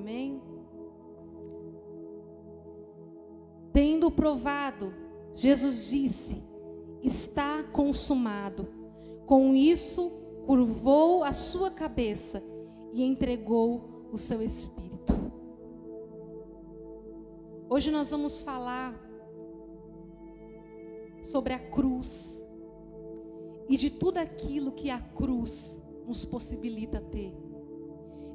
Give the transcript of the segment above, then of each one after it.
Amém? Tendo provado, Jesus disse: está consumado. Com isso, curvou a sua cabeça e entregou o seu espírito. Hoje nós vamos falar sobre a cruz e de tudo aquilo que a cruz nos possibilita ter.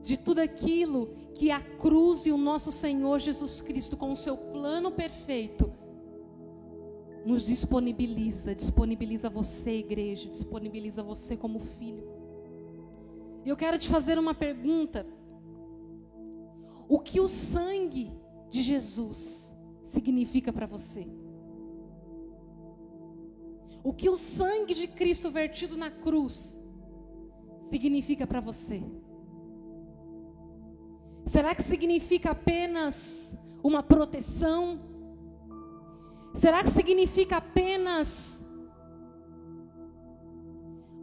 De tudo aquilo que a cruz e o nosso Senhor Jesus Cristo, com o seu plano perfeito, nos disponibiliza você, igreja, disponibiliza você como filho. E eu quero te fazer uma pergunta: o que o sangue de Jesus significa para você? O que o sangue de Cristo vertido na cruz significa para você? Será que significa apenas uma proteção? Será que significa apenas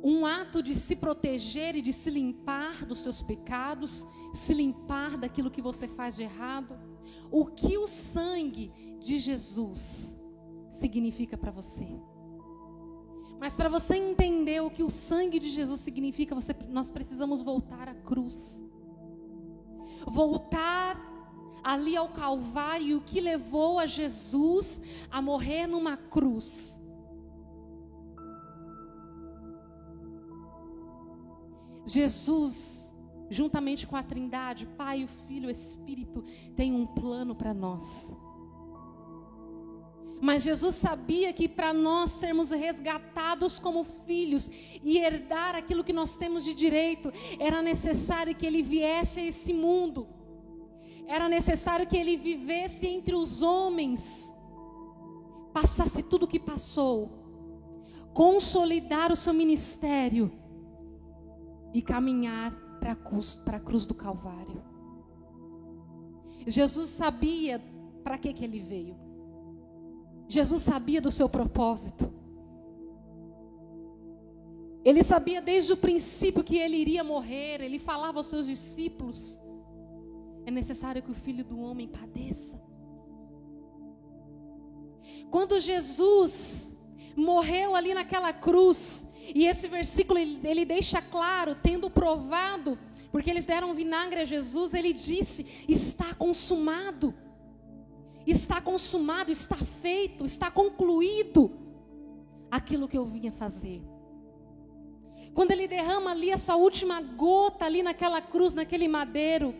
um ato de se proteger e de se limpar dos seus pecados, se limpar daquilo que você faz de errado? O que o sangue de Jesus significa para você? Mas para você entender o que o sangue de Jesus significa, nós precisamos voltar à cruz. Voltar ali ao Calvário, o que levou a Jesus a morrer numa cruz. Jesus, juntamente com a Trindade, Pai, o Filho e o Espírito, tem um plano para nós. Mas Jesus sabia que para nós sermos resgatados como filhos e herdar aquilo que nós temos de direito, era necessário que Ele viesse a esse mundo. Era necessário que Ele vivesse entre os homens, passasse tudo o que passou, consolidar o seu ministério e caminhar para a cruz do Calvário. Jesus sabia para que Ele veio. Jesus sabia do seu propósito. Ele sabia desde o princípio que Ele iria morrer. Ele falava aos seus discípulos: é necessário que o Filho do Homem padeça. Quando Jesus morreu ali naquela cruz, e esse versículo ele deixa claro, tendo provado, porque eles deram vinagre a Jesus, Ele disse: está consumado. Está consumado, está feito, está concluído aquilo que eu vinha fazer. Quando Ele derrama ali essa última gota ali naquela cruz, naquele madeiro,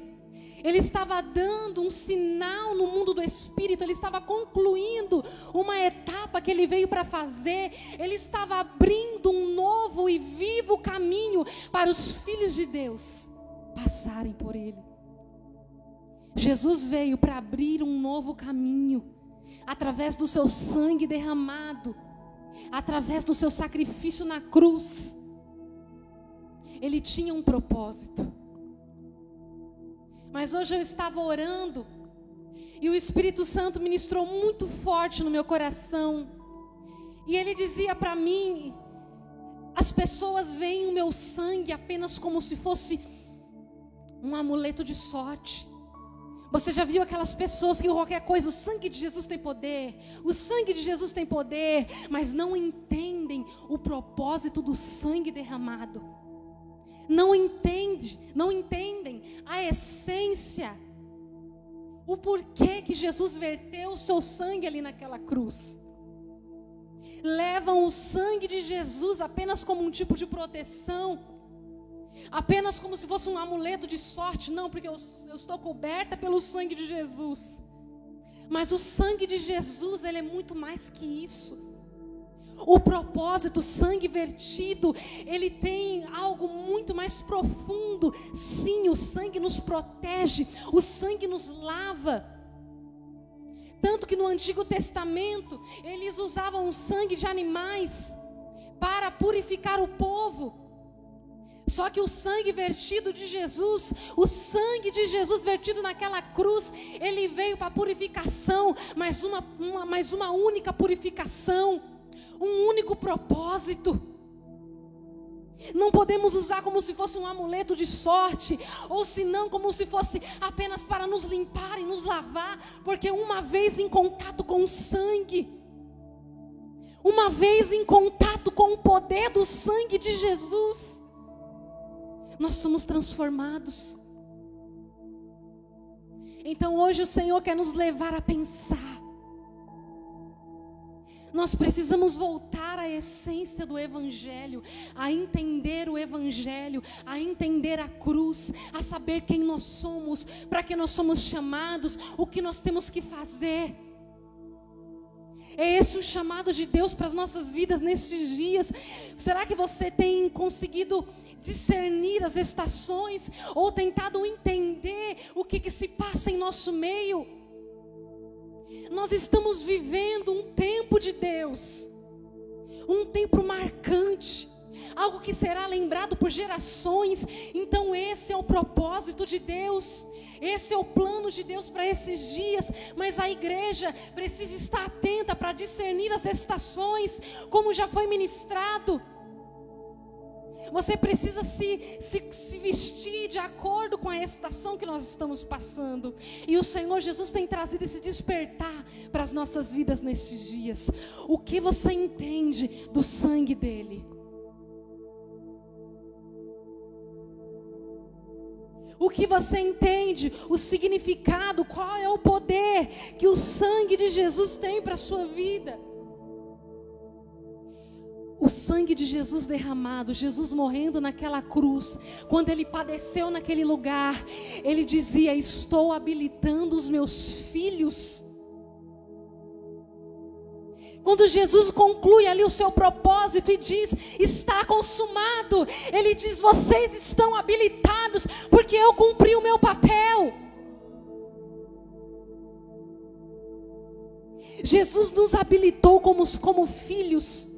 Ele estava dando um sinal no mundo do Espírito. Ele estava concluindo uma etapa que Ele veio para fazer. Ele estava abrindo um novo e vivo caminho para os filhos de Deus passarem por Ele. Jesus veio para abrir um novo caminho, através do seu sangue derramado, através do seu sacrifício na cruz. Ele tinha um propósito. Mas hoje eu estava orando, e o Espírito Santo ministrou muito forte no meu coração, e Ele dizia para mim: as pessoas veem o meu sangue apenas como se fosse um amuleto de sorte. Você já viu aquelas pessoas que qualquer coisa, o sangue de Jesus tem poder, o sangue de Jesus tem poder, mas não entendem o propósito do sangue derramado. Não entendem a essência, o porquê que Jesus verteu o seu sangue ali naquela cruz. Levam o sangue de Jesus apenas como um tipo de proteção, apenas como se fosse um amuleto de sorte. Não, porque eu estou coberta pelo sangue de Jesus. Mas o sangue de Jesus, ele é muito mais que isso. O propósito, o sangue vertido, ele tem algo muito mais profundo. Sim, o sangue nos protege, o sangue nos lava. Tanto que no Antigo Testamento, eles usavam o sangue de animais para purificar o povo. Só que o sangue vertido de Jesus, o sangue de Jesus vertido naquela cruz, ele veio para purificação, mas uma única purificação, um único propósito. Não podemos usar como se fosse um amuleto de sorte, ou se não como se fosse apenas para nos limpar e nos lavar, porque uma vez em contato com o sangue, uma vez em contato com o poder do sangue de Jesus, nós somos transformados. Então hoje o Senhor quer nos levar a pensar. Nós precisamos voltar à essência do Evangelho, a entender o Evangelho, a entender a cruz, a saber quem nós somos, para que nós somos chamados, o que nós temos que fazer. É esse o chamado de Deus para as nossas vidas nestes dias. Será que você tem conseguido discernir as estações ou tentado entender o que se passa em nosso meio? Nós estamos vivendo um tempo de Deus, um tempo marcante, algo que será lembrado por gerações. Então esse é o propósito de Deus, esse é o plano de Deus para esses dias. Mas a igreja precisa estar atenta para discernir as estações, como já foi ministrado. Você precisa se vestir de acordo com a estação que nós estamos passando. E o Senhor Jesus tem trazido esse despertar para as nossas vidas nestes dias. O que você entende do sangue dele? O que você entende, o significado, qual é o poder que o sangue de Jesus tem para a sua vida? O sangue de Jesus derramado, Jesus morrendo naquela cruz, quando ele padeceu naquele lugar, ele dizia: estou habilitando os meus filhos. Quando Jesus conclui ali o seu propósito e diz: está consumado, ele diz: vocês estão habilitados, porque eu cumpri o meu papel. Jesus nos habilitou como filhos.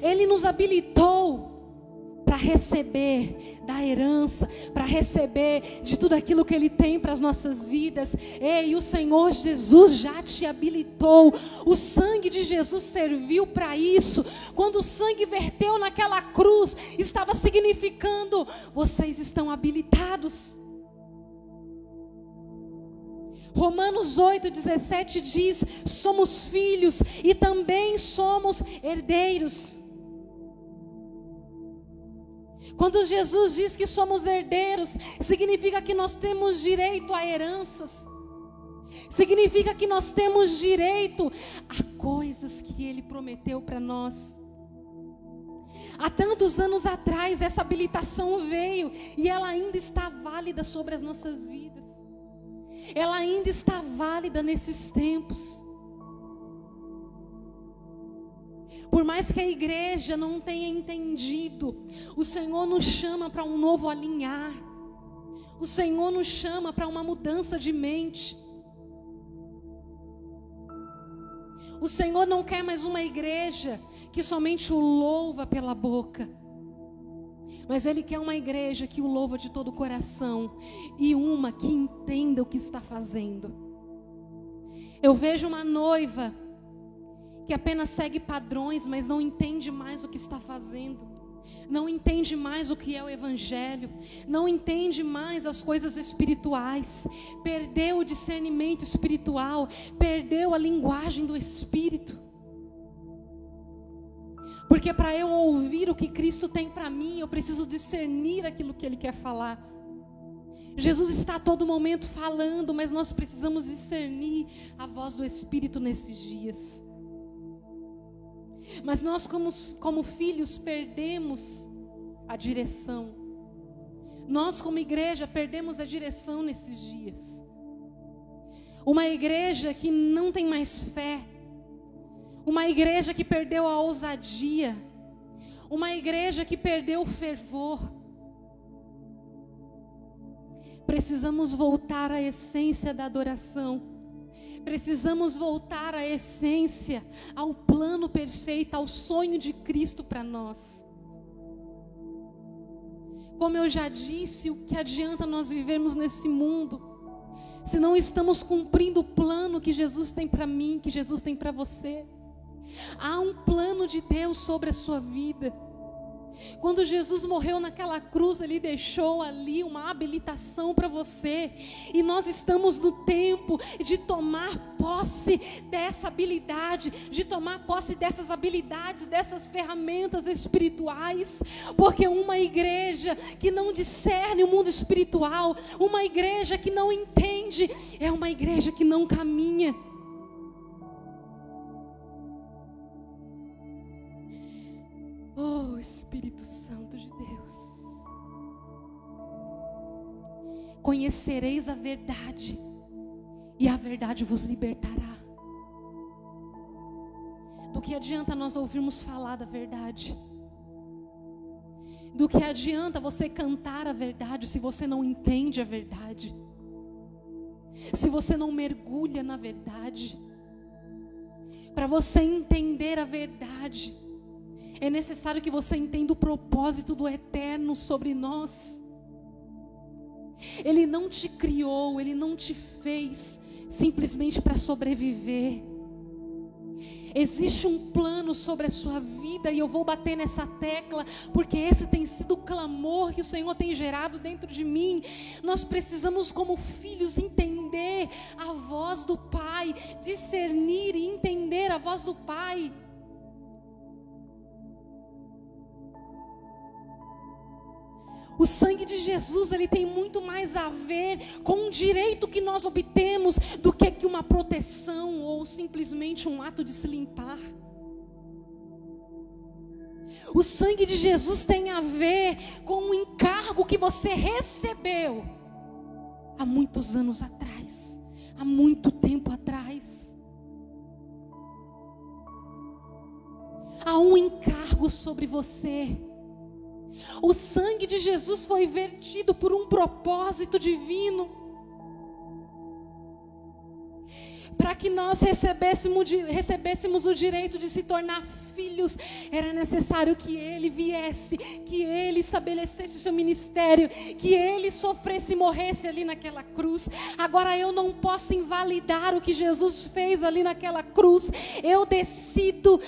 Ele nos habilitou para receber da herança, para receber de tudo aquilo que Ele tem para as nossas vidas. Ei, o Senhor Jesus já te habilitou. O sangue de Jesus serviu para isso. Quando o sangue verteu naquela cruz, estava significando: vocês estão habilitados. Romanos 8,17 diz: somos filhos e também somos herdeiros. Quando Jesus diz que somos herdeiros, significa que nós temos direito a heranças. Significa que nós temos direito a coisas que Ele prometeu para nós. Há tantos anos atrás essa habilitação veio e ela ainda está válida sobre as nossas vidas. Ela ainda está válida nesses tempos. Por mais que a igreja não tenha entendido, o Senhor nos chama para um novo alinhar. O Senhor nos chama para uma mudança de mente. O Senhor não quer mais uma igreja que somente o louva pela boca, mas Ele quer uma igreja que o louva de todo o coração e uma que entenda o que está fazendo. Eu vejo uma noiva que apenas segue padrões, mas não entende mais o que está fazendo. Não entende mais o que é o Evangelho. Não entende mais as coisas espirituais. Perdeu o discernimento espiritual. Perdeu a linguagem do Espírito. Porque para eu ouvir o que Cristo tem para mim, eu preciso discernir aquilo que Ele quer falar. Jesus está a todo momento falando, mas nós precisamos discernir a voz do Espírito nesses dias. Mas nós como filhos perdemos a direção. Nós como igreja perdemos a direção nesses dias. Uma igreja que não tem mais fé. Uma igreja que perdeu a ousadia. Uma igreja que perdeu o fervor. Precisamos voltar à essência da adoração. Precisamos voltar à essência, ao plano perfeito, ao sonho de Cristo para nós. Como eu já disse, o que adianta nós vivermos nesse mundo, se não estamos cumprindo o plano que Jesus tem para mim, que Jesus tem para você? Há um plano de Deus sobre a sua vida. Quando Jesus morreu naquela cruz, Ele deixou ali uma habilitação para você. E nós estamos no tempo de tomar posse dessa habilidade, de tomar posse dessas habilidades, dessas ferramentas espirituais. Porque uma igreja que não discerne o mundo espiritual, uma igreja que não entende, é uma igreja que não caminha. Oh, Espírito Santo de Deus. Conhecereis a verdade, e a verdade vos libertará. Do que adianta nós ouvirmos falar da verdade? Do que adianta você cantar a verdade se você não entende a verdade? Se você não mergulha na verdade? Para você entender a verdade, é necessário que você entenda o propósito do Eterno sobre nós. Ele não te criou, Ele não te fez simplesmente para sobreviver. Existe um plano sobre a sua vida, e eu vou bater nessa tecla, porque esse tem sido o clamor que o Senhor tem gerado dentro de mim. Nós precisamos, como filhos, entender a voz do Pai, discernir e entender a voz do Pai. O sangue de Jesus, ele tem muito mais a ver com o direito que nós obtemos do que uma proteção ou simplesmente um ato de se limpar. O sangue de Jesus tem a ver com o encargo que você recebeu há muitos anos atrás, há muito tempo atrás. Há um encargo sobre você. O sangue de Jesus foi vertido por um propósito divino, para que nós recebêssemos o direito de se tornar filhos. Era necessário que Ele viesse, que Ele estabelecesse o seu ministério, que Ele sofresse e morresse ali naquela cruz. Agora eu não posso invalidar o que Jesus fez ali naquela cruz. Eu decido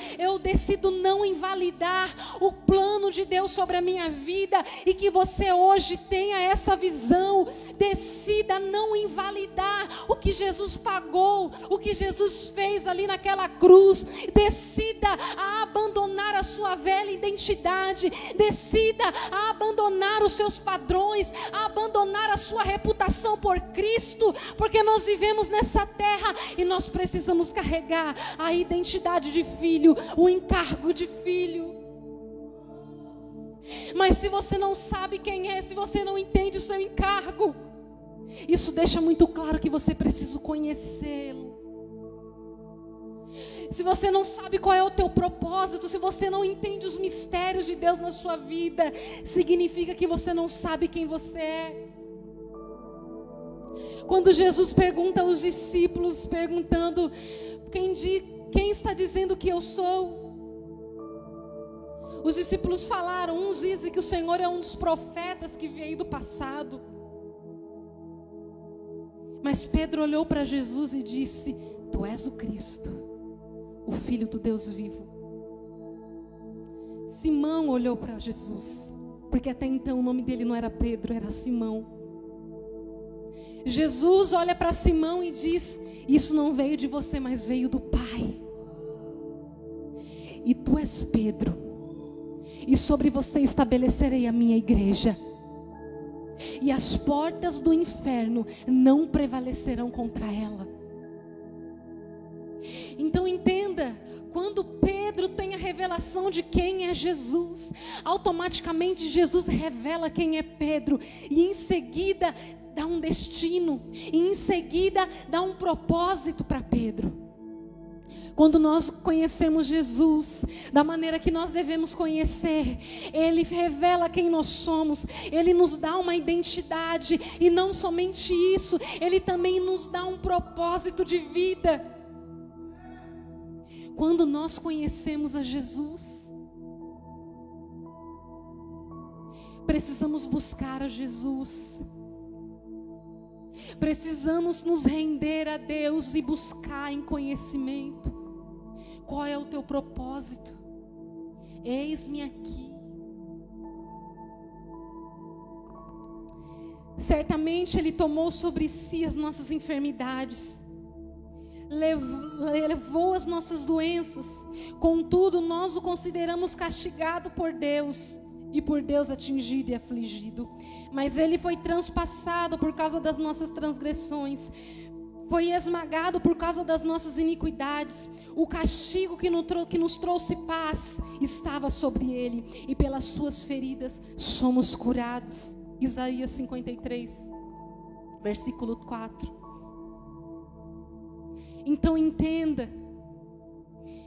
não invalidar o plano de Deus sobre a minha vida, e que você hoje tenha essa visão. Decida não invalidar o que Jesus pagou, o que Jesus fez ali naquela cruz. Decida a abandonar a sua velha identidade. Decida a abandonar os seus padrões, a abandonar a sua reputação por Cristo, porque nós vivemos nessa terra e nós precisamos carregar a identidade de filho, o encargo de filho. Mas se você não sabe quem é, se você não entende o seu encargo, isso deixa muito claro que você precisa conhecê-lo. Se você não sabe qual é o teu propósito, se você não entende os mistérios de Deus na sua vida, significa que você não sabe quem você é. Quando Jesus pergunta aos discípulos, perguntando: quem está dizendo que eu sou? Os discípulos falaram, uns dizem que o Senhor é um dos profetas que veio do passado. Mas Pedro olhou para Jesus e disse: Tu és o Cristo, o Filho do Deus vivo. Simão olhou para Jesus, porque até então o nome dele não era Pedro, era Simão. Jesus olha para Simão e diz: Isso não veio de você, mas veio do Pai. E tu és Pedro, e sobre você estabelecerei a minha igreja, e as portas do inferno não prevalecerão contra ela. Então entenda, quando Pedro tem a revelação de quem é Jesus, automaticamente Jesus revela quem é Pedro, e em seguida dá um destino, e em seguida dá um propósito para Pedro. Quando nós conhecemos Jesus da maneira que nós devemos conhecer, Ele revela quem nós somos, Ele nos dá uma identidade, e não somente isso, Ele também nos dá um propósito de vida. Quando nós conhecemos a Jesus, precisamos buscar a Jesus, precisamos nos render a Deus e buscar em conhecimento. Qual é o teu propósito? Eis-me aqui. Certamente Ele tomou sobre si as nossas enfermidades, levou as nossas doenças. Contudo, nós o consideramos castigado por Deus e por Deus atingido e afligido. Mas Ele foi transpassado por causa das nossas transgressões, foi esmagado por causa das nossas iniquidades. O castigo que nos trouxe paz estava sobre Ele, e pelas suas feridas somos curados. Isaías 53, versículo 4. Então entenda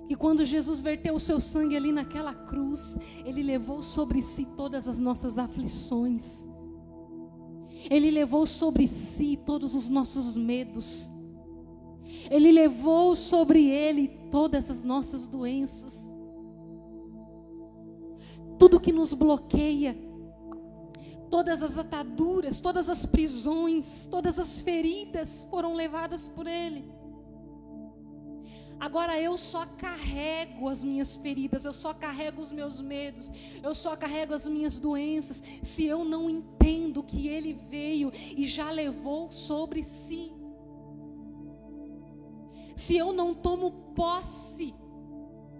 que quando Jesus verteu o seu sangue ali naquela cruz, Ele levou sobre si todas as nossas aflições. Ele levou sobre si todos os nossos medos. Ele levou sobre Ele todas as nossas doenças. Tudo que nos bloqueia, todas as ataduras, todas as prisões, todas as feridas foram levadas por Ele. Agora eu só carrego as minhas feridas, eu só carrego os meus medos, eu só carrego as minhas doenças, se eu não entendo que Ele veio e já levou sobre si. Se eu não tomo posse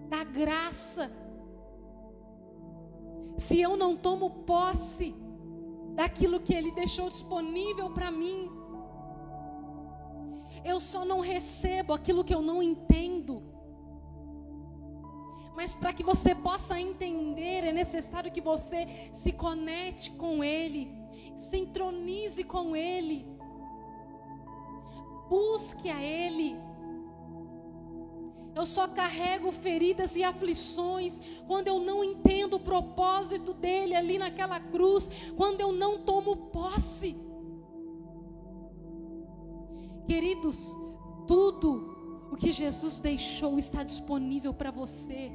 da graça, se eu não tomo posse daquilo que Ele deixou disponível para mim, eu só não recebo aquilo que eu não entendo. Mas para que você possa entender, é necessário que você se conecte com Ele, se entronize com Ele, busque a Ele. Eu só carrego feridas e aflições quando eu não entendo o propósito dele ali naquela cruz, quando eu não tomo posse. Queridos, tudo o que Jesus deixou está disponível para você.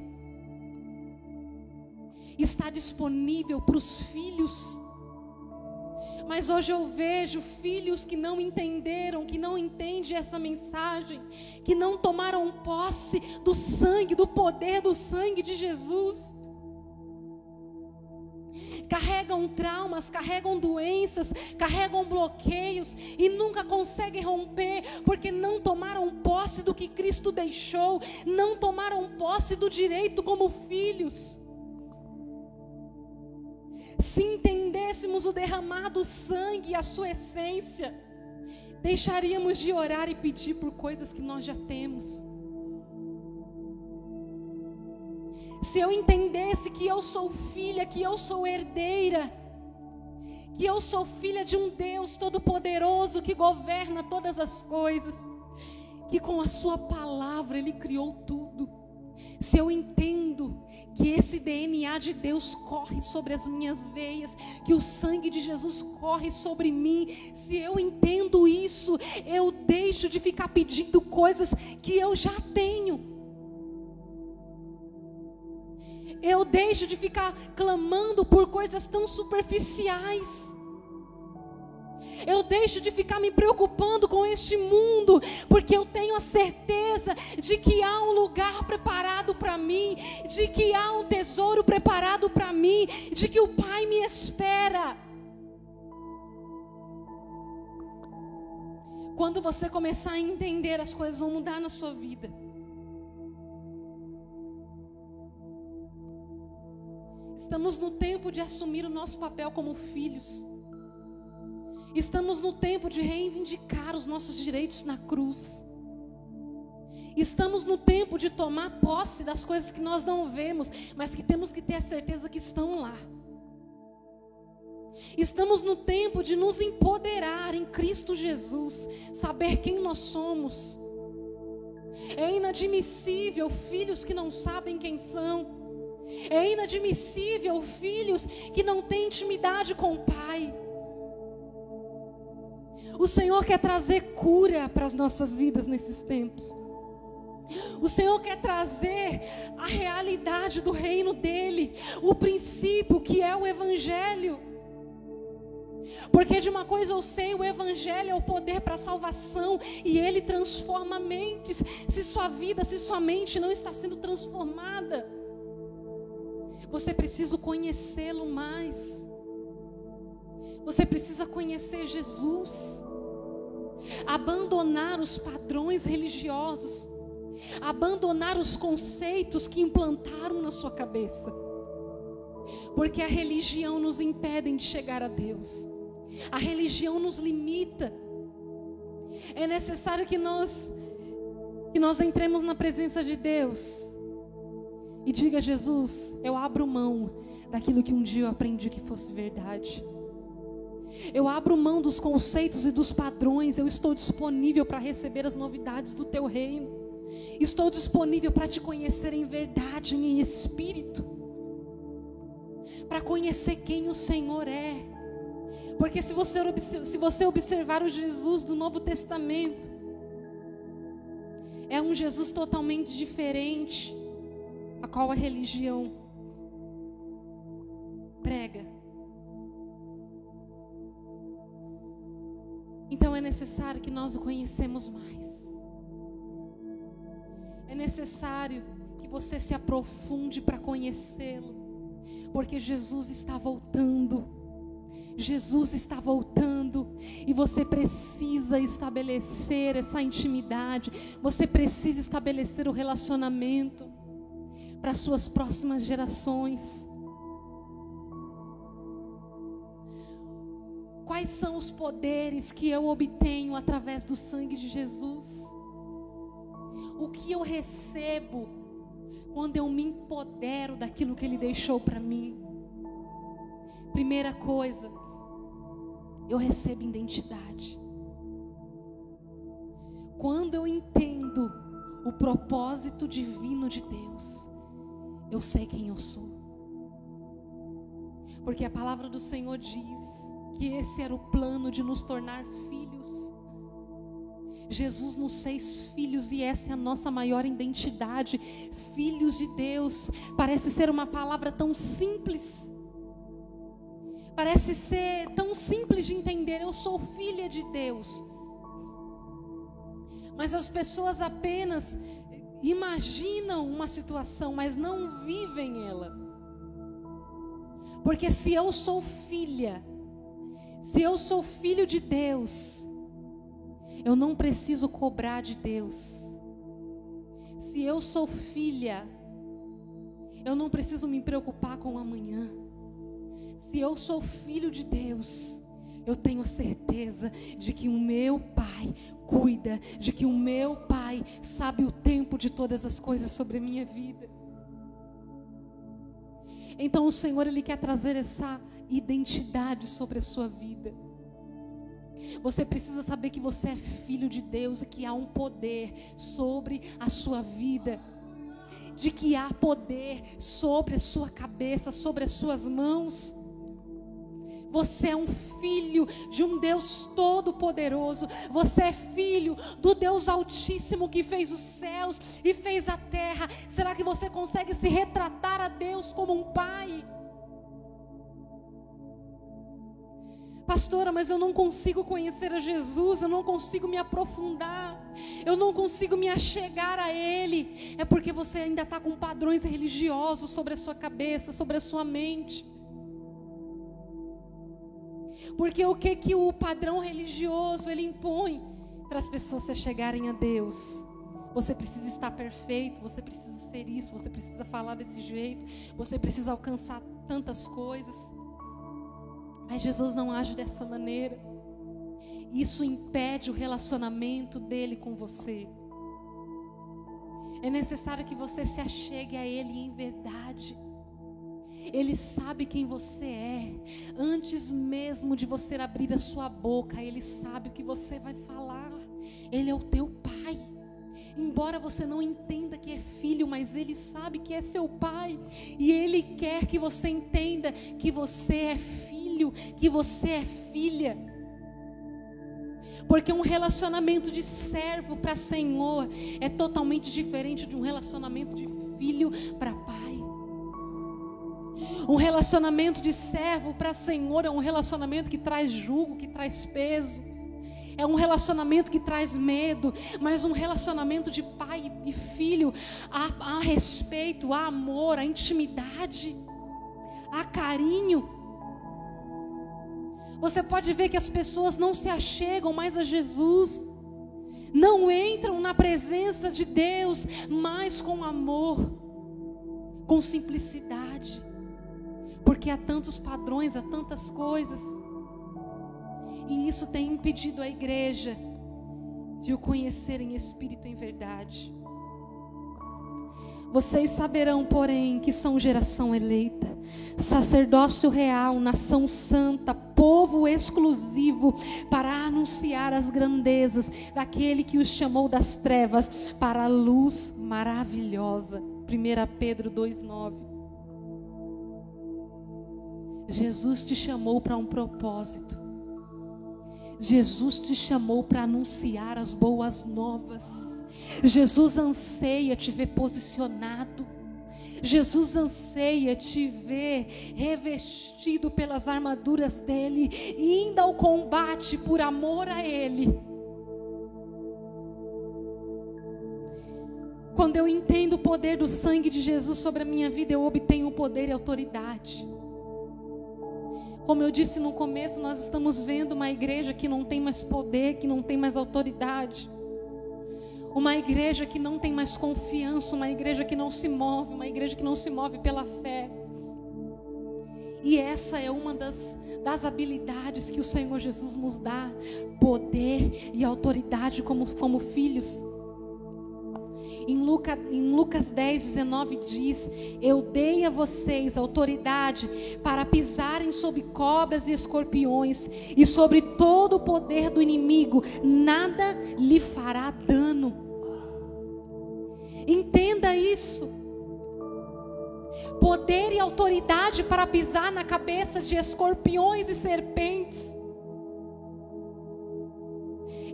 Está disponível para os filhos. Mas hoje eu vejo filhos que não entenderam, que não entendem essa mensagem, que não tomaram posse do sangue, do poder do sangue de Jesus. Carregam traumas, carregam doenças, carregam bloqueios e nunca conseguem romper, porque não tomaram posse do que Cristo deixou, não tomaram posse do direito como filhos. Se entendêssemos o derramado sangue e a sua essência, deixaríamos de orar e pedir por coisas que nós já temos. Se eu entendesse que eu sou filha, que eu sou herdeira, que eu sou filha de um Deus todo-poderoso que governa todas as coisas, que com a sua palavra Ele criou tudo. Se eu entendo que esse DNA de Deus corre sobre as minhas veias, que o sangue de Jesus corre sobre mim, se eu entendo isso, eu deixo de ficar pedindo coisas que eu já tenho. Eu deixo de ficar clamando por coisas tão superficiais. Eu deixo de ficar me preocupando com este mundo, porque eu tenho a certeza de que há um lugar preparado para mim, de que há um tesouro preparado para mim, de que o Pai me espera. Quando você começar a entender, as coisas vão mudar na sua vida. Estamos no tempo de assumir o nosso papel como filhos. Estamos no tempo de reivindicar os nossos direitos na cruz. Estamos no tempo de tomar posse das coisas que nós não vemos, mas que temos que ter a certeza que estão lá. Estamos no tempo de nos empoderar em Cristo Jesus, saber quem nós somos. É inadmissível filhos que não sabem quem são. É inadmissível filhos que não têm intimidade com o Pai. O Senhor quer trazer cura para as nossas vidas nesses tempos. O Senhor quer trazer a realidade do reino dele, o princípio que é o Evangelho. Porque de uma coisa eu sei, o Evangelho é o poder para a salvação, e ele transforma mentes. Se sua vida, se sua mente não está sendo transformada, você precisa conhecê-lo mais. Você precisa conhecer Jesus. Abandonar os padrões religiosos. Abandonar os conceitos que implantaram na sua cabeça. Porque a religião nos impede de chegar a Deus. A religião nos limita. É necessário que nós entremos na presença de Deus e diga: Jesus, eu abro mão daquilo que um dia eu aprendi que fosse verdade. Eu abro mão dos conceitos e dos padrões. Eu estou disponível para receber as novidades do teu reino. Estou disponível para te conhecer em verdade, em espírito, para conhecer quem o Senhor é. Porque se você observar o Jesus do Novo Testamento, é um Jesus totalmente diferente a qual a religião prega. Então é necessário que nós o conhecemos mais. É necessário que você se aprofunde para conhecê-lo, porque Jesus está voltando. Jesus está voltando, e você precisa estabelecer essa intimidade. Você precisa estabelecer o relacionamento para as suas próximas gerações. Quais são os poderes que eu obtenho através do sangue de Jesus? O que eu recebo quando eu me empodero daquilo que Ele deixou para mim? Primeira coisa, eu recebo identidade. Quando eu entendo o propósito divino de Deus, eu sei quem eu sou. Porque a palavra do Senhor diz que esse era o plano de nos tornar filhos. Jesus nos fez filhos, e essa é a nossa maior identidade, filhos de Deus. Parece ser uma palavra tão simples, parece ser tão simples de entender. Eu sou filha de Deus. Mas as pessoas apenas imaginam uma situação, mas não vivem ela. Porque se eu sou filha, se eu sou filho de Deus, eu não preciso cobrar de Deus. Se eu sou filha, eu não preciso me preocupar com o amanhã. Se eu sou filho de Deus, eu tenho a certeza de que o meu Pai cuida, de que o meu Pai sabe o tempo de todas as coisas sobre a minha vida. Então o Senhor, Ele quer trazer essa identidade sobre a sua vida. Você precisa saber que você é filho de Deus e que há um poder sobre a sua vida, de que há poder sobre a sua cabeça, sobre as suas mãos. Você é um filho de um Deus todo-poderoso. Você é filho do Deus Altíssimo, que fez os céus e fez a terra. Será que você consegue se retratar a Deus como um pai? Pastora, mas eu não consigo conhecer a Jesus, eu não consigo me aprofundar, eu não consigo me achegar a Ele. É porque você ainda está com padrões religiosos sobre a sua cabeça, sobre a sua mente. Porque o que o padrão religioso ele impõe para as pessoas se chegarem a Deus? Você precisa estar perfeito, você precisa ser isso, você precisa falar desse jeito, você precisa alcançar tantas coisas. Mas Jesus não age dessa maneira. Isso impede o relacionamento dele com você. É necessário que você se achegue a Ele em verdade. Ele sabe quem você é. Antes mesmo de você abrir a sua boca, Ele sabe o que você vai falar. Ele é o teu Pai. Embora você não entenda que é filho, mas Ele sabe que é seu Pai. E Ele quer que você entenda que você é filho, que você é filha. Porque um relacionamento de servo para Senhor é totalmente diferente de um relacionamento de filho para pai. Um relacionamento de servo para Senhor é um relacionamento que traz jugo, que traz peso. É um relacionamento que traz medo, mas um relacionamento de pai e filho, há respeito, há amor, há intimidade, há carinho. Você pode ver que as pessoas não se achegam mais a Jesus, não entram na presença de Deus mais com amor, com simplicidade, porque há tantos padrões, há tantas coisas. E isso tem impedido a igreja de o conhecer em espírito e em verdade. Vocês saberão, porém, que são geração eleita, sacerdócio real, nação santa, povo exclusivo, para anunciar as grandezas daquele que os chamou das trevas para a luz maravilhosa. 1 Pedro 2,9. Jesus te chamou para um propósito. Jesus te chamou para anunciar as boas novas. Jesus anseia te ver posicionado. Jesus anseia te ver revestido pelas armaduras dele, indo ao combate por amor a ele. Quando eu entendo o poder do sangue de Jesus sobre a minha vida, eu obtenho poder e autoridade. Como eu disse no começo, nós estamos vendo uma igreja que não tem mais poder, que não tem mais autoridade. Uma igreja que não tem mais confiança, uma igreja que não se move, uma igreja que não se move pela fé. E essa é uma das habilidades que o Senhor Jesus nos dá, poder e autoridade como filhos. Em Lucas 10:19 diz: eu dei a vocês autoridade para pisarem sobre cobras e escorpiões, e sobre todo o poder do inimigo, nada lhe fará dano. Entenda isso. Poder e autoridade para pisar na cabeça de escorpiões e serpentes.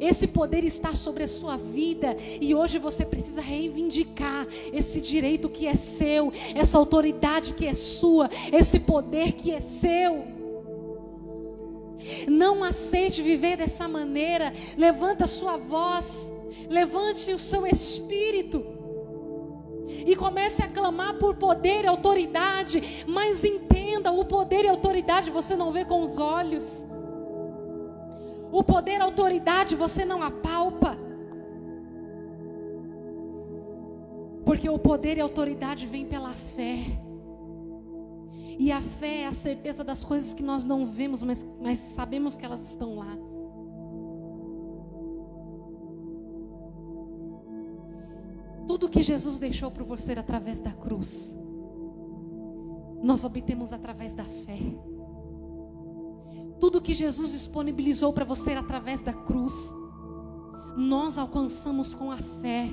Esse poder está sobre a sua vida, e hoje você precisa reivindicar esse direito que é seu, essa autoridade que é sua, esse poder que é seu. Não aceite viver dessa maneira. Levanta a sua voz, levante o seu espírito e comece a clamar por poder e autoridade. Mas entenda, o poder e a autoridade você não vê com os olhos. O poder e a autoridade você não apalpa. Porque o poder e a autoridade vem pela fé. E a fé é a certeza das coisas que nós não vemos, mas sabemos que elas estão lá. Tudo que Jesus deixou para você através da cruz, nós obtemos através da fé. Tudo que Jesus disponibilizou para você através da cruz, nós alcançamos com a fé.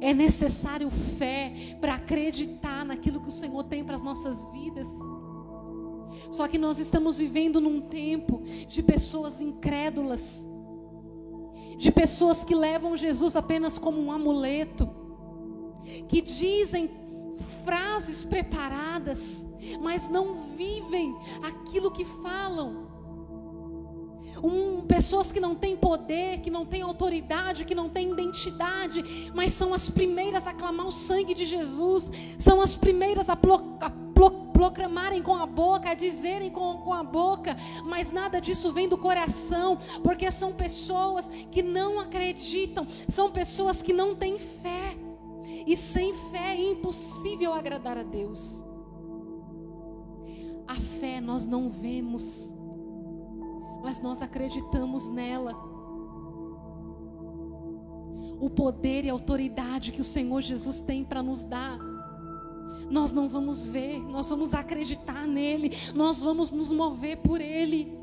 É necessário fé para acreditar naquilo que o Senhor tem para as nossas vidas. Só que nós estamos vivendo num tempo de pessoas incrédulas, de pessoas que levam Jesus apenas como um amuleto, que dizem frases preparadas, mas não vivem aquilo que falam. Pessoas que não têm poder, que não têm autoridade, que não têm identidade, mas são as primeiras a clamar o sangue de Jesus, são as primeiras a proclamarem com a boca, a dizerem com a boca, mas nada disso vem do coração, porque são pessoas que não acreditam, são pessoas que não têm fé. E sem fé é impossível agradar a Deus. A fé nós não vemos, mas nós acreditamos nela. O poder e a autoridade que o Senhor Jesus tem para nos dar, nós não vamos ver, nós vamos acreditar nele, nós vamos nos mover por ele.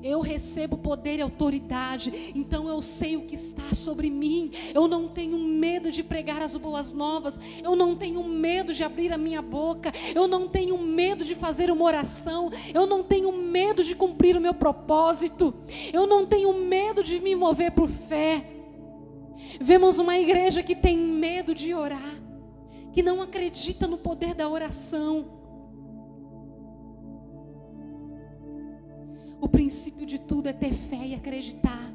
Eu recebo poder e autoridade, então eu sei o que está sobre mim. Eu não tenho medo de pregar as boas novas, eu não tenho medo de abrir a minha boca, eu não tenho medo de fazer uma oração, eu não tenho medo de cumprir o meu propósito, eu não tenho medo de me mover por fé. Vemos uma igreja que tem medo de orar, que não acredita no poder da oração. O princípio de tudo é ter fé e acreditar.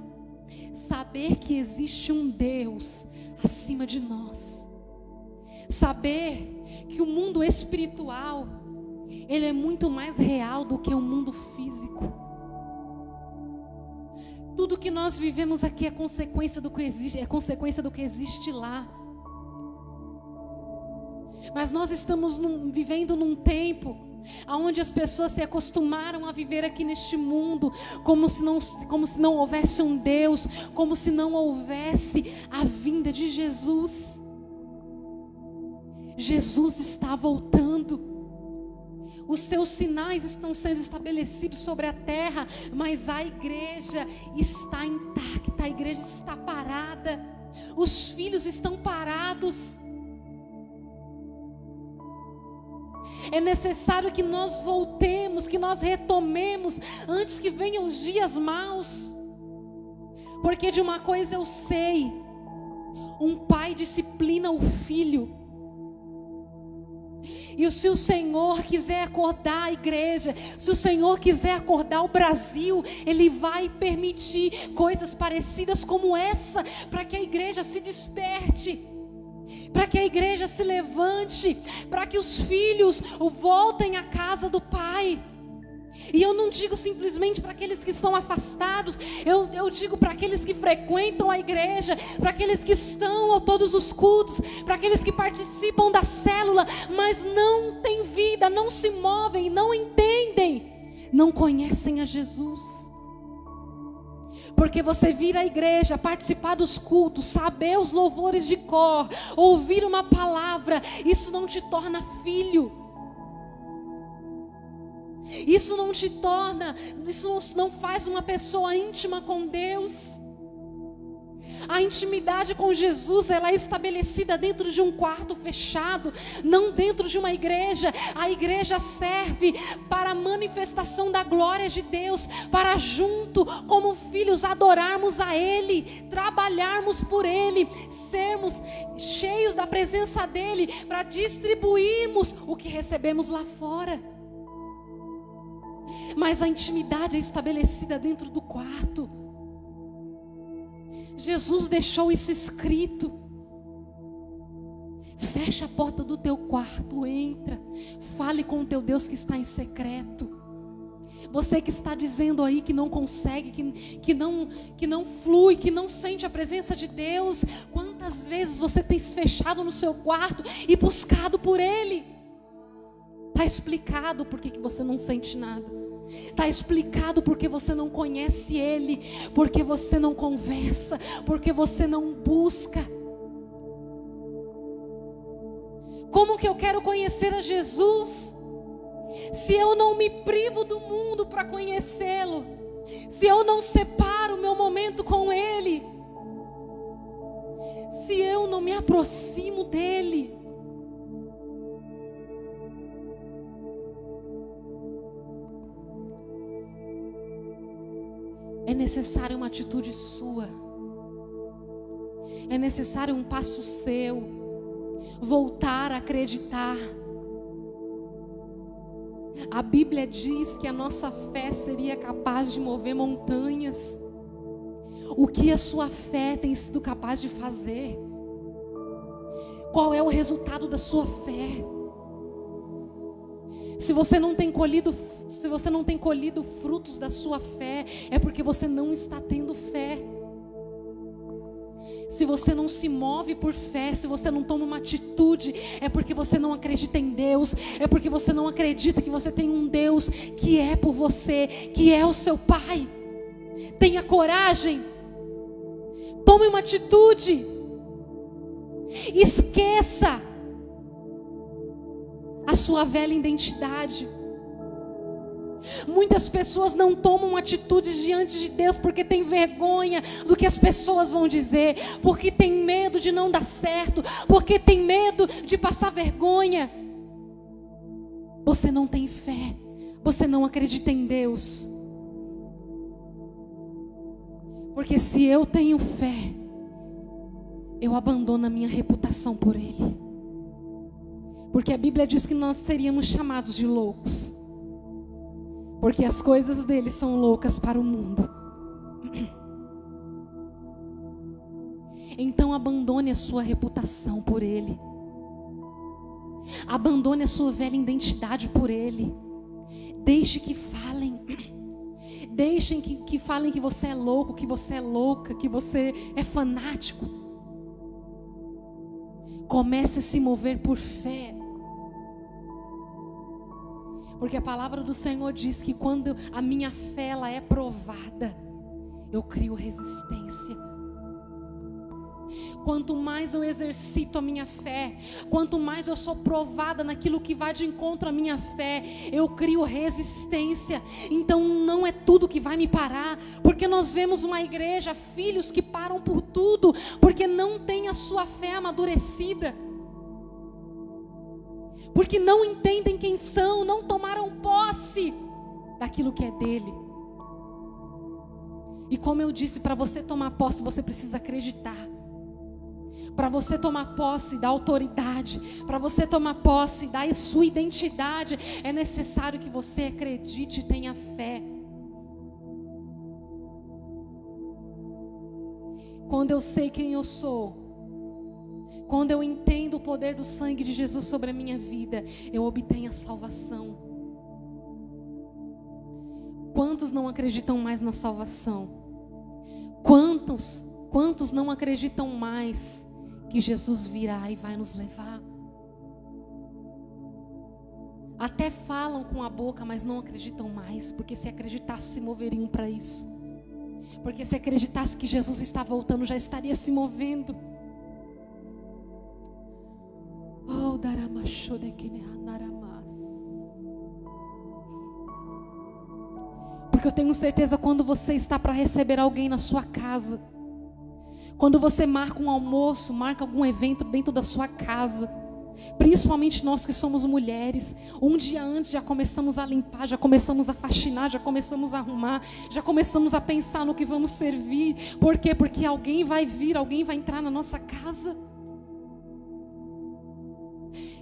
Saber que existe um Deus acima de nós. Saber que o mundo espiritual, ele é muito mais real do que o mundo físico. Tudo que nós vivemos aqui é consequência do que existe lá. Mas nós estamos vivendo num tempo onde as pessoas se acostumaram a viver aqui neste mundo como se não houvesse um Deus, como se não houvesse a vinda de Jesus. Jesus está voltando. Os seus sinais estão sendo estabelecidos sobre a terra, mas a igreja está intacta, a igreja está parada, os filhos estão parados. É necessário que nós voltemos, que nós retomemos antes que venham os dias maus. Porque de uma coisa eu sei: um pai disciplina o filho. E se o Senhor quiser acordar a igreja, se o Senhor quiser acordar o Brasil, Ele vai permitir coisas parecidas como essa, para que a igreja se desperte, para que a igreja se levante, para que os filhos voltem à casa do Pai. E eu não digo simplesmente para aqueles que estão afastados, eu digo para aqueles que frequentam a igreja, para aqueles que estão a todos os cultos, para aqueles que participam da célula, mas não têm vida, não se movem, não entendem, não conhecem a Jesus. Porque você vir à igreja, participar dos cultos, saber os louvores de cor, ouvir uma palavra, isso não te torna filho. Isso não te torna, isso não faz uma pessoa íntima com Deus. A intimidade com Jesus, ela é estabelecida dentro de um quarto fechado, não dentro de uma igreja. A igreja serve para a manifestação da glória de Deus, para junto, como filhos, adorarmos a Ele, trabalharmos por Ele, sermos cheios da presença dEle, para distribuirmos o que recebemos lá fora. Mas a intimidade é estabelecida dentro do quarto. Jesus deixou isso escrito. Fecha a porta do teu quarto, entra, fale com o teu Deus que está em secreto. Você que está dizendo aí que não consegue, que não flui, que não sente a presença de Deus, quantas vezes você tem se fechado no seu quarto e buscado por Ele? Está explicado por que você não sente nada. Está explicado porque você não conhece Ele, porque você não conversa, porque você não busca. Como que eu quero conhecer a Jesus se eu não me privo do mundo para conhecê-lo? Se eu não separo o meu momento com Ele? Se eu não me aproximo dEle? É necessário uma atitude sua. É necessário um passo seu. Voltar a acreditar. A Bíblia diz que a nossa fé seria capaz de mover montanhas. O que a sua fé tem sido capaz de fazer? Qual é o resultado da sua fé? Se você não tem colhido frutos da sua fé, é porque você não está tendo fé. Se você não se move por fé, se você não toma uma atitude, é porque você não acredita em Deus, é porque você não acredita que você tem um Deus que é por você, que é o seu Pai. Tenha coragem, tome uma atitude, esqueça a sua velha identidade. Muitas pessoas não tomam atitudes diante de Deus porque tem vergonha do que as pessoas vão dizer, porque tem medo de não dar certo, porque tem medo de passar vergonha. Você não tem fé, você não acredita em Deus. Porque se eu tenho fé, eu abandono a minha reputação por Ele. Porque a Bíblia diz que nós seríamos chamados de loucos. Porque as coisas dele são loucas para o mundo. Então abandone a sua reputação por ele. Abandone a sua velha identidade por ele. Deixe que falem. Deixem que falem que você é louco, que você é louca, que você é fanático. Comece a se mover por fé. Porque a palavra do Senhor diz que quando a minha fé ela é provada, eu crio resistência. Quanto mais eu exercito a minha fé, quanto mais eu sou provada naquilo que vai de encontro à minha fé, eu crio resistência. Então não é tudo que vai me parar, porque nós vemos uma igreja, filhos que param por tudo, porque não tem a sua fé amadurecida. Porque não entendem quem são, não tomaram posse daquilo que é dele. E como eu disse, para você tomar posse, você precisa acreditar. Para você tomar posse da autoridade, para você tomar posse da sua identidade, é necessário que você acredite e tenha fé. Quando eu sei quem eu sou, quando eu entendo o poder do sangue de Jesus sobre a minha vida, eu obtenho a salvação. Quantos não acreditam mais na salvação? Quantos não acreditam mais que Jesus virá e vai nos levar? Até falam com a boca, mas não acreditam mais, porque se acreditasse se moveriam para isso. Porque se acreditasse que Jesus está voltando, já estaria se movendo. Oh, porque eu tenho certeza, quando você está para receber alguém na sua casa, quando você marca um almoço, marca algum evento dentro da sua casa, principalmente nós que somos mulheres, um dia antes já começamos a limpar, já começamos a faxinar, já começamos a arrumar, já começamos a pensar no que vamos servir. Por quê? Porque alguém vai vir, alguém vai entrar na nossa casa.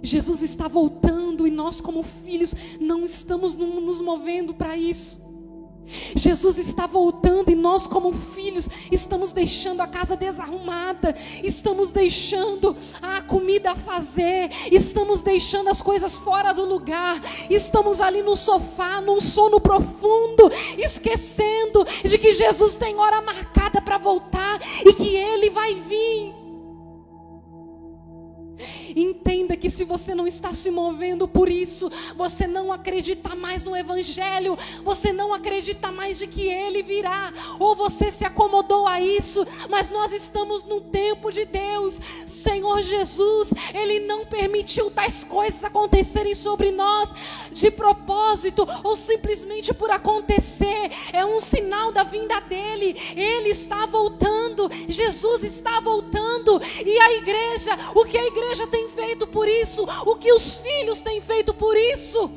Jesus está voltando e nós, como filhos, não estamos nos movendo para isso. Jesus está voltando e nós, como filhos, estamos deixando a casa desarrumada, estamos deixando a comida a fazer, estamos deixando as coisas fora do lugar, estamos ali no sofá, num sono profundo, esquecendo de que Jesus tem hora marcada para voltar e que Ele vai vir. Entenda que se você não está se movendo por isso, você não acredita mais no Evangelho, você não acredita mais de que Ele virá, ou você se acomodou a isso. Mas nós estamos no tempo de Deus. Senhor Jesus, Ele não permitiu tais coisas acontecerem sobre nós de propósito, ou simplesmente por acontecer. É um sinal da vinda dEle. Ele está voltando, Jesus está voltando. E a igreja, o que a igreja tem feito por isso, o que os filhos têm feito por isso?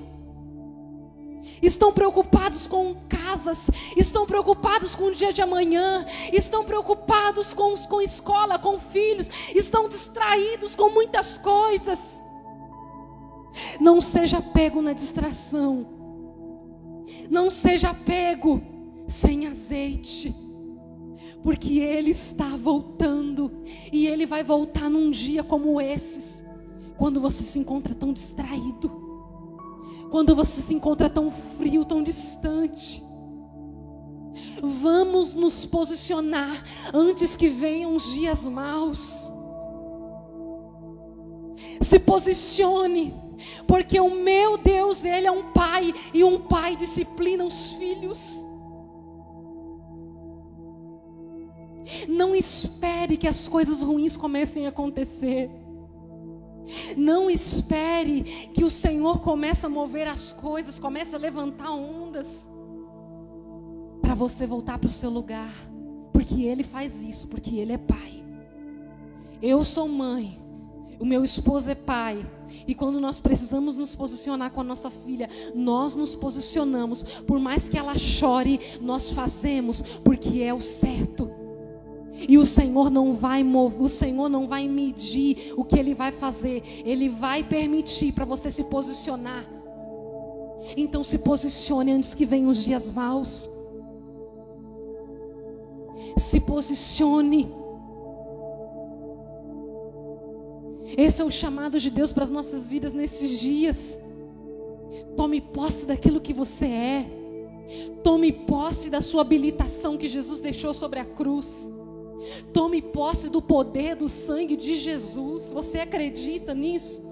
Estão preocupados com casas, estão preocupados com o dia de amanhã, estão preocupados com escola, com filhos, estão distraídos com muitas coisas. Não seja pego na distração, não seja pego sem azeite. Porque Ele está voltando. E Ele vai voltar num dia como esses, quando você se encontra tão distraído, quando você se encontra tão frio, tão distante. Vamos nos posicionar antes que venham os dias maus. Se posicione, porque o meu Deus, Ele é um pai, e um pai disciplina os filhos. Não espere que as coisas ruins comecem a acontecer. Não espere que o Senhor comece a mover as coisas, comece a levantar ondas, para você voltar para o seu lugar. Porque Ele faz isso, porque Ele é pai. Eu sou mãe, o meu esposo é pai. E quando nós precisamos nos posicionar com a nossa filha, nós nos posicionamos. Por mais que ela chore, nós fazemos, porque é o certo. E o Senhor não vai mover, o Senhor não vai medir o que Ele vai fazer. Ele vai permitir para você se posicionar. Então se posicione antes que venham os dias maus. Se posicione. Esse é o chamado de Deus para as nossas vidas nesses dias. Tome posse daquilo que você é. Tome posse da sua habilitação que Jesus deixou sobre a cruz. Tome posse do poder do sangue de Jesus. Você acredita nisso?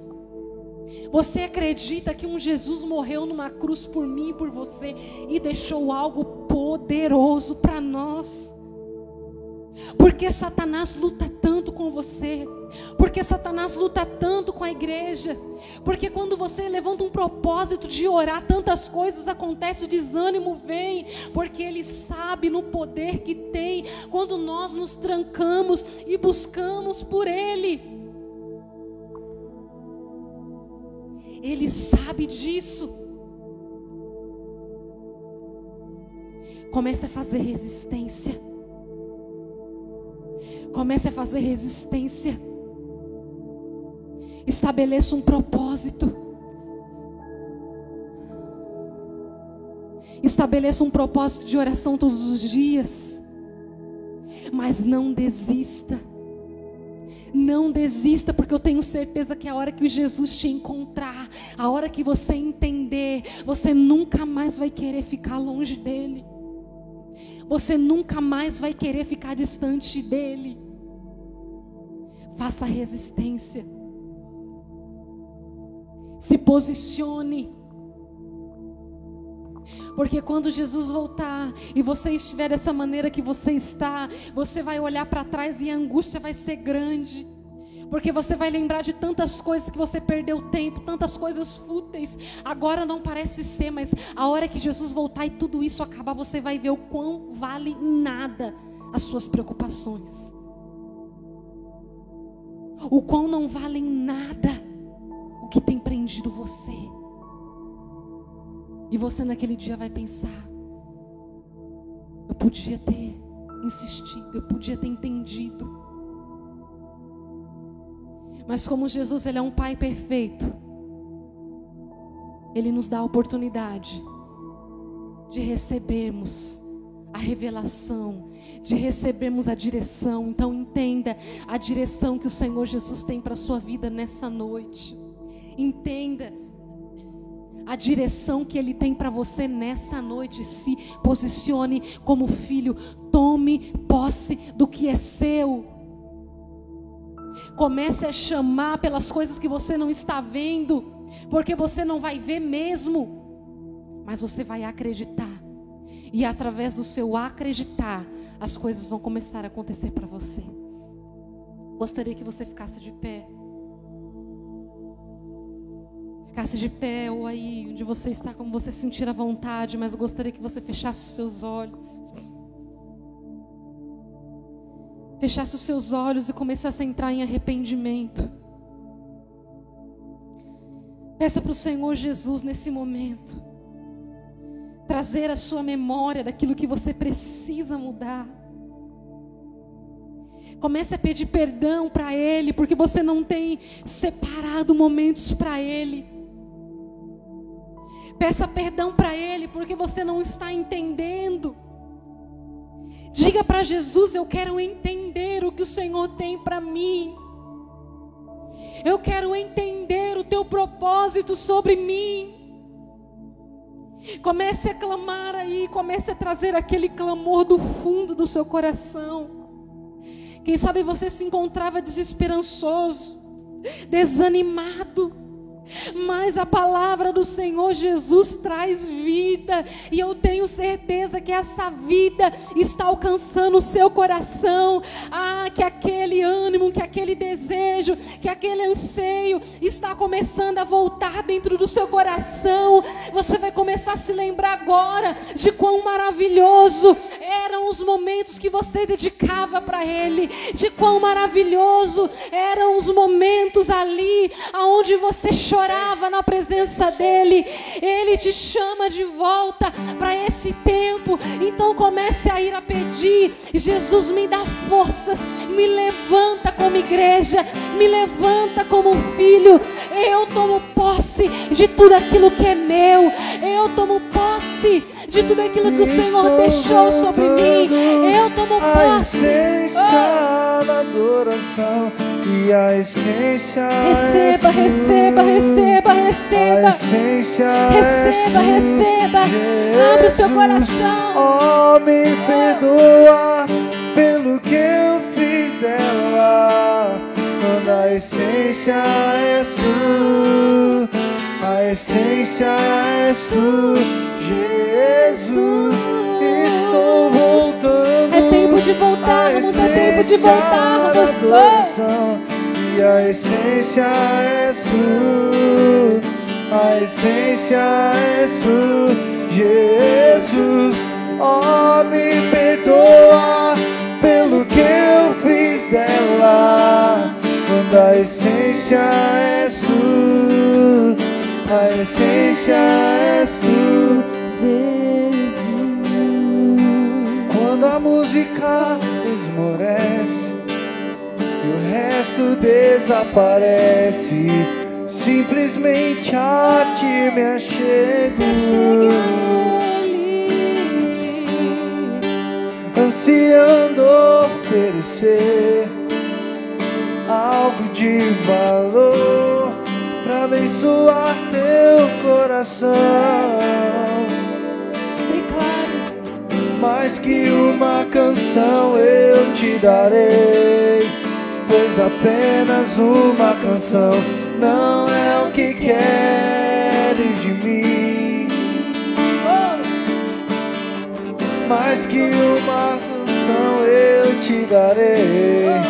Você acredita que um Jesus morreu numa cruz por mim e por você e deixou algo poderoso para nós? Porque Satanás luta tanto com você? Porque Satanás luta tanto com a igreja? Porque quando você levanta um propósito de orar, tantas coisas acontecem, o desânimo vem, porque ele sabe no poder que tem quando nós nos trancamos e buscamos por Ele. Ele sabe disso. Comece a fazer resistência. Comece a fazer resistência. Estabeleça um propósito. Estabeleça um propósito de oração todos os dias. Mas não desista. Não desista, porque eu tenho certeza que a hora que Jesus te encontrar, a hora que você entender, você nunca mais vai querer ficar longe dele. Você nunca mais vai querer ficar distante dele. Faça resistência. Se posicione. Porque quando Jesus voltar e você estiver dessa maneira que você está, você vai olhar para trás e a angústia vai ser grande. Porque você vai lembrar de tantas coisas que você perdeu tempo, tantas coisas fúteis. Agora não parece ser, mas a hora que Jesus voltar e tudo isso acabar, você vai ver o quão vale nada as suas preocupações. O quão não valem nada o que tem prendido você. E você naquele dia vai pensar: eu podia ter insistido, eu podia ter entendido. Mas como Jesus, Ele é um Pai perfeito, Ele nos dá a oportunidade de recebermos a revelação, de recebermos a direção. Então entenda a direção que o Senhor Jesus tem para a sua vida nessa noite. Entenda a direção que Ele tem para você nessa noite. Se posicione como filho. Tome posse do que é seu. Comece a chamar pelas coisas que você não está vendo, porque você não vai ver mesmo, mas você vai acreditar. E através do seu acreditar, as coisas vão começar a acontecer para você. Gostaria que você ficasse de pé. Ficasse de pé ou aí onde você está, como você sentir à vontade, mas eu gostaria que você fechasse os seus olhos. Fechasse os seus olhos e começasse a entrar em arrependimento. Peça para o Senhor Jesus nesse momento trazer a sua memória daquilo que você precisa mudar. Comece a pedir perdão para Ele, porque você não tem separado momentos para Ele. Peça perdão para Ele, porque você não está entendendo. Diga para Jesus: eu quero entender o que o Senhor tem para mim. Eu quero entender o teu propósito sobre mim. Comece a clamar aí, comece a trazer aquele clamor do fundo do seu coração. Quem sabe você se encontrava desesperançoso, desanimado, mas a palavra do Senhor Jesus traz vida, e eu tenho certeza que essa vida está alcançando o seu coração. Que aquele ânimo, que aquele desejo, que aquele anseio está começando a voltar dentro do seu coração. Você vai começar a se lembrar agora de quão maravilhoso eram os momentos que você dedicava para Ele, de quão maravilhoso eram os momentos ali aonde você chorava, chorava na presença dEle. Ele te chama de volta para esse tempo. Então comece a ir a pedir: Jesus, me dá forças, me levanta como igreja, me levanta como filho. Eu tomo posse de tudo aquilo que é meu. Eu tomo posse de tudo aquilo que o Senhor deixou sobre mim. Eu tomo posse. A essência da adoração e a essência. Receba, receba, receba, receba. A essência. Receba, receba. Abre o seu coração. Oh, me perdoa pelo que eu fiz dela. Quando a essência és tu, a essência és tu, Jesus. Estou voltando. É tempo de voltarmos, é tempo de voltarmos. E a essência és tu, a essência és tu, Jesus. Oh, me perdoa pelo que eu fiz dela. Quando a essência és tu, a essência és tu, Jesus. Quando a música esmorece e o resto desaparece, simplesmente a ti me achego, ansiando oferecer algo de valor pra abençoar teu coração. Mais que uma canção eu te darei, pois apenas uma canção não é o que queres de mim. Mais que uma canção eu te darei,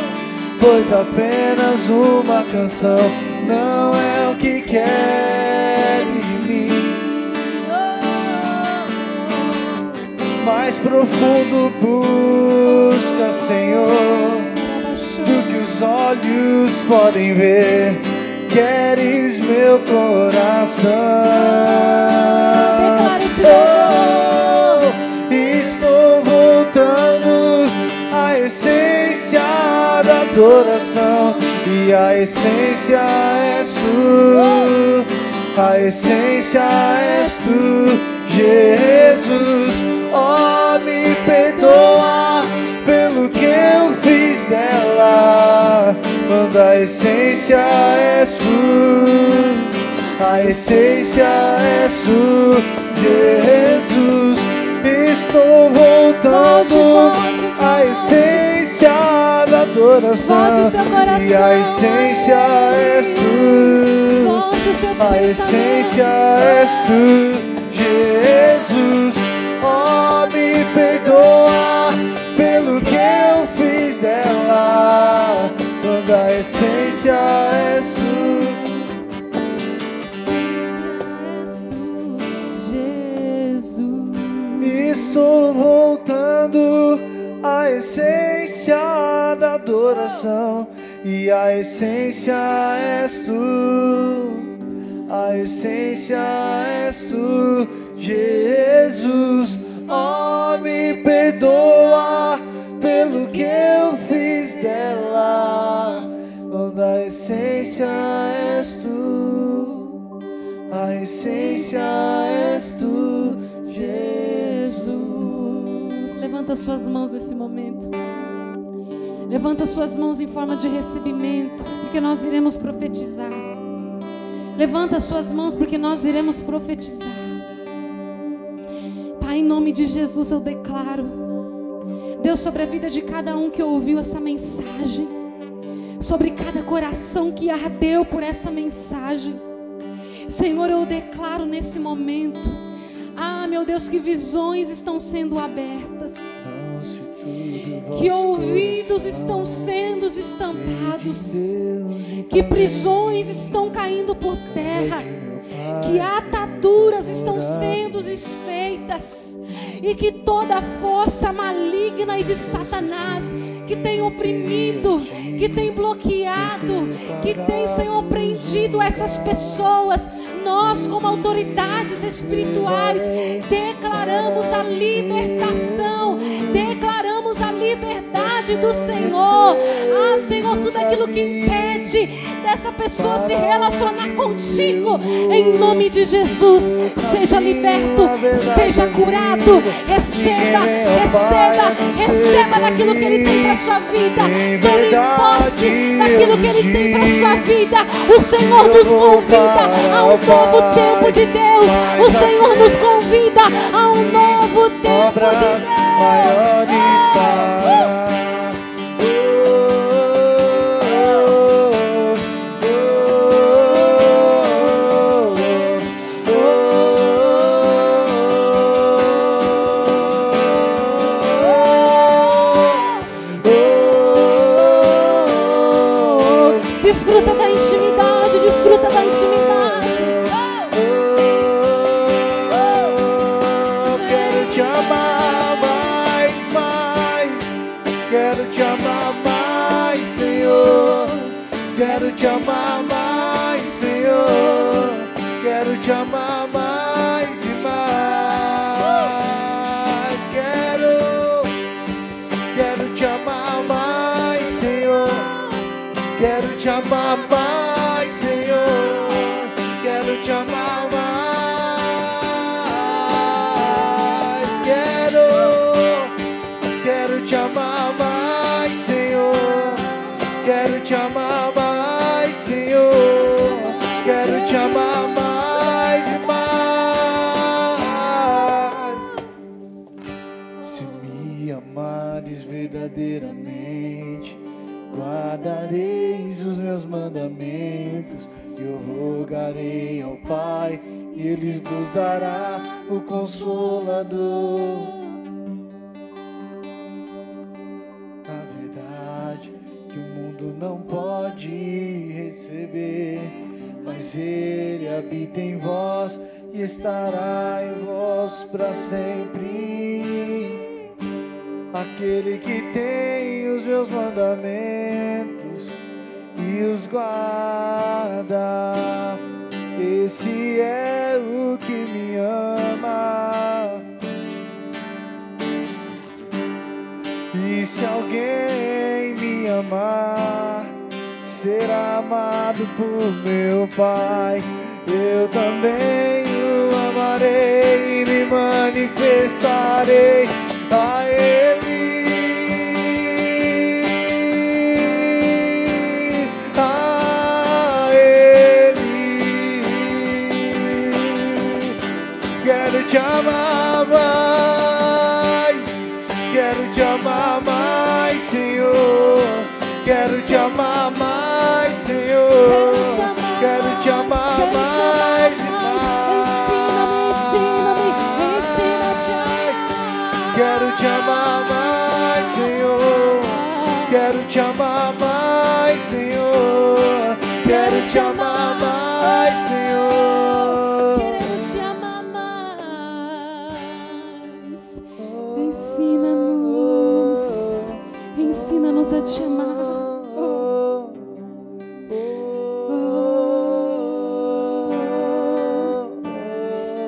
pois apenas uma canção não é o que queres de mim. Mais profundo busca, Senhor, do que os olhos podem ver. Queres meu coração. Oh, estou voltando à essência da adoração. E a essência és tu, a essência és tu, Jesus. Oh, me perdoa pelo que eu fiz dela. Quando a essência és tu, a essência és tu, Jesus. Estou voltando à essência da adoração. E a essência és tu, a essência és tu, Jesus. Oh, me perdoa pelo que eu fiz dela. Quando a essência és tu, Jesus. Estou voltando à essência da adoração. E a essência és tu, a essência és tu, Jesus. Oh, me perdoa pelo que eu fiz dela. Quando a essência és tu, a essência és tu, Jesus. Levanta suas mãos nesse momento. Levanta suas mãos em forma de recebimento, porque nós iremos profetizar. Levanta suas mãos, porque nós iremos profetizar. Pai, em nome de Jesus eu declaro, Deus, sobre a vida de cada um que ouviu essa mensagem, sobre cada coração que ardeu por essa mensagem, Senhor, eu declaro nesse momento, meu Deus, que visões estão sendo abertas, que ouvidos estão sendo estampados, que prisões estão caindo por terra, que ataduras estão sendo desfeitas e que toda força maligna e de Satanás que tem oprimido, que tem bloqueado, que tem, Senhor, prendido essas pessoas, nós como autoridades espirituais declaramos a libertação, declaramos a liberdade do Senhor. Ah, Senhor, tudo aquilo que impede dessa pessoa se relacionar contigo, em nome de Jesus, seja liberto, seja curado. Receba, receba, receba daquilo que Ele tem para sua vida. Tome posse daquilo que Ele tem para sua vida. O Senhor nos convida a um novo tempo de Deus. O Senhor nos convida a um novo tempo de Deus. Desfruta da intimidade, desfruta da intimidade. Quero te amar mais, mais. Quero te amar mais, Senhor. Quero te amar mais, Senhor. Quero te amar mais e mais. Quero te amar mais, Senhor. Quero te amar mais, Senhor. Quero te amar mais. Quero te amar mais, Senhor. Quero te amar mais, Senhor. Quero te amar mais e mais. Se me amares verdadeiramente, guardareis os meus mandamentos, e eu rogarei ao Pai, e Ele vos dará o Consolador. A verdade que o mundo não pode receber, mas Ele habita em vós e estará em vós para sempre. Aquele que tem os meus mandamentos e os guarda, esse é o que me ama. E se alguém me amar, será amado por meu Pai. Eu também o amarei e me manifestarei a Ele. Quero te amar mais, quero te amar mais, Senhor. Quero te amar mais, Senhor. Quero te amar mais e mais. Ensina-me, ensina-te a amar. Quero te amar mais, Senhor. Quero te amar mais, Senhor. Quero te amar mais, Senhor. Queremos te amar mais. Ensina-nos, ensina-nos a te amar.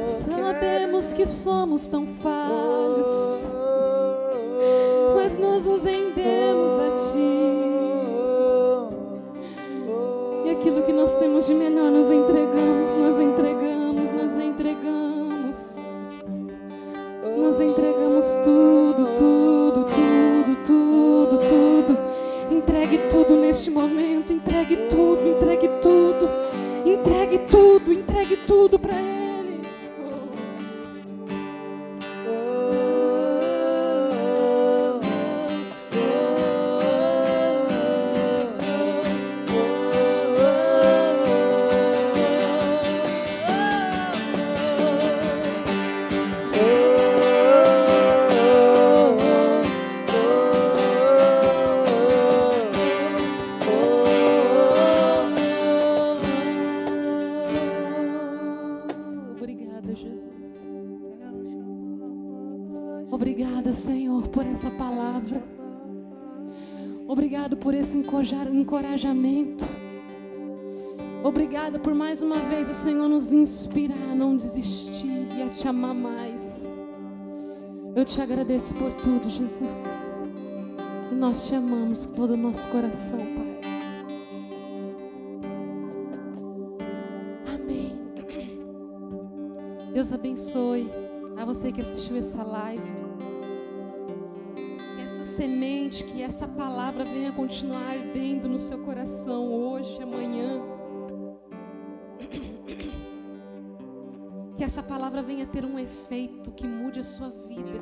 Sabemos que somos tão falhos, mas nós nos rendemos a Ti. E aquilo que nós temos de melhor nós entregamos, nós entregamos, nós entregamos. Nós entregamos tudo, tudo, tudo, tudo, tudo. Entregue tudo neste momento, entregue tudo, entregue tudo. Entregue tudo, entregue tudo para Ele. Obrigada, Senhor, por essa palavra. Obrigado por esse encorajamento. Obrigada por mais uma vez o Senhor nos inspirar a não desistir e a te amar mais. Eu te agradeço por tudo, Jesus. E nós te amamos com todo o nosso coração, Pai. Amém. Deus abençoe a você que assistiu essa live. Que essa semente, que essa palavra venha continuar ardendo no seu coração hoje, amanhã. Que essa palavra venha ter um efeito que mude a sua vida,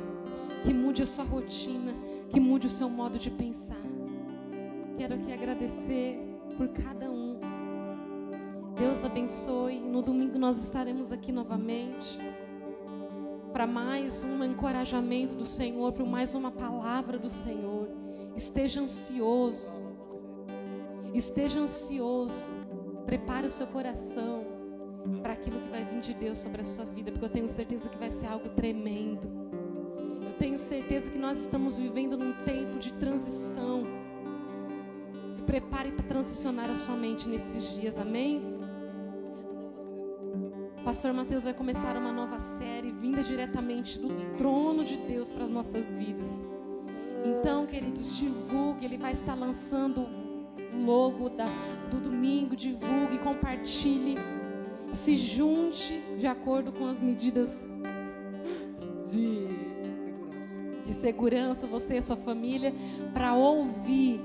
que mude a sua rotina, que mude o seu modo de pensar. Quero aqui agradecer por cada um. Deus abençoe. No domingo nós estaremos aqui novamente para mais um encorajamento do Senhor, para mais uma palavra do Senhor. Esteja ansioso. Esteja ansioso. Prepare o seu coração para aquilo que vai vir de Deus sobre a sua vida, porque eu tenho certeza que vai ser algo tremendo. Eu tenho certeza que nós estamos vivendo num tempo de transição. Se prepare para transicionar a sua mente nesses dias, amém? O pastor Mateus vai começar uma nova série vinda diretamente do trono de Deus para as nossas vidas. Então, queridos, divulgue. Ele vai estar lançando o logo do domingo. Divulgue, compartilhe. Se junte de acordo com as medidas de segurança, você e a sua família, para ouvir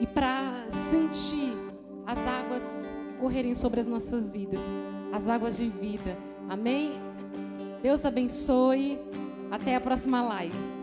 e para sentir as águas correrem sobre as nossas vidas, as águas de vida. Amém? Deus abençoe. Até a próxima live.